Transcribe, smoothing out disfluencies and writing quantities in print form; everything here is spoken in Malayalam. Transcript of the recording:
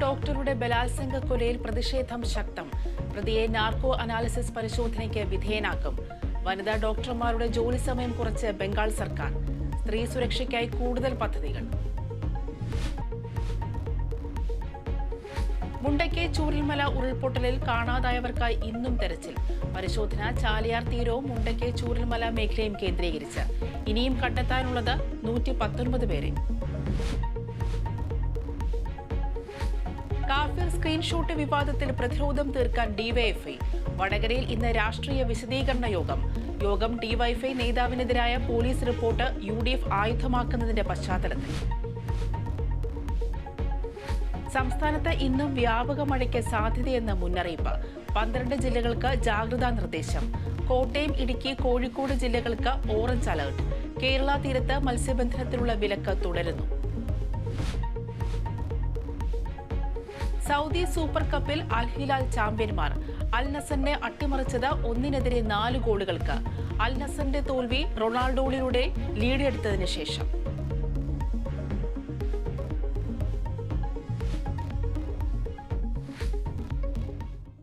ഡോക്ടറുടെ ബലാത്സംഗ കൊലയിൽ പ്രതിഷേധം ശക്തം. പ്രതിയെ നാർക്കോ അനാലിസിസ് പരിശോധനയ്ക്ക് വിധേയനാക്കും. വനിതാ ഡോക്ടർമാരുടെ ജോലി സമയം കുറച്ച് ബംഗാൾ സർക്കാർ. സ്ത്രീ സുരക്ഷയ്ക്കായി കൂടുതൽ പദ്ധതികൾ. മുണ്ടയ്ക്ക് ചൂരൽമല ഉരുൾപൊട്ടലിൽ കാണാതായവർക്കായി ഇന്നും തെരച്ചിൽ. പരിശോധന ചാലിയാർ തീരവും മുണ്ടയ്ക്ക് ചൂരൽമല മേഖലയും കേന്ദ്രീകരിച്ച്. ഇനിയും കണ്ടെത്താനുള്ളത് 119 പേരെ. കാഫിർ സ്ക്രീൻഷോട്ട് വിവാദത്തിൽ പ്രതിരോധം തീർക്കാൻ ഡിവൈഎഫ്ഐ. വടകരയിൽ ഇന്ന് രാഷ്ട്രീയ വിശദീകരണ യോഗം ഡിവൈഎഫ്ഐ നേതാവിനെതിരായ പോലീസ് റിപ്പോർട്ട് UDF ആയുധമാക്കുന്നതിന്റെ പശ്ചാത്തലത്തിൽ. സംസ്ഥാനത്ത് ഇന്നും വ്യാപക മഴയ്ക്ക് സാധ്യതയെന്ന് മുന്നറിയിപ്പ്. 12 ജില്ലകൾക്ക് ജാഗ്രതാ നിർദ്ദേശം. കോട്ടയം, ഇടുക്കി, കോഴിക്കോട് ജില്ലകൾക്ക് ഓറഞ്ച് അലർട്ട്. കേരള തീരത്ത് മത്സ്യബന്ധനത്തിനുള്ള വിലക്ക് തുടരുന്നു. സൗദി സൂപ്പർ കപ്പിൽ അൽ ഹിലാൽ ചാമ്പ്യന്മാർ. അൽ നസറിനെ അട്ടിമറിച്ചത് 1-4 ഗോളുകൾക്ക്. അൽ നസറിന്റെ തോൽവി റൊണാൾഡോയിലൂടെ ലീഡ് എടുത്തതിന് ശേഷം.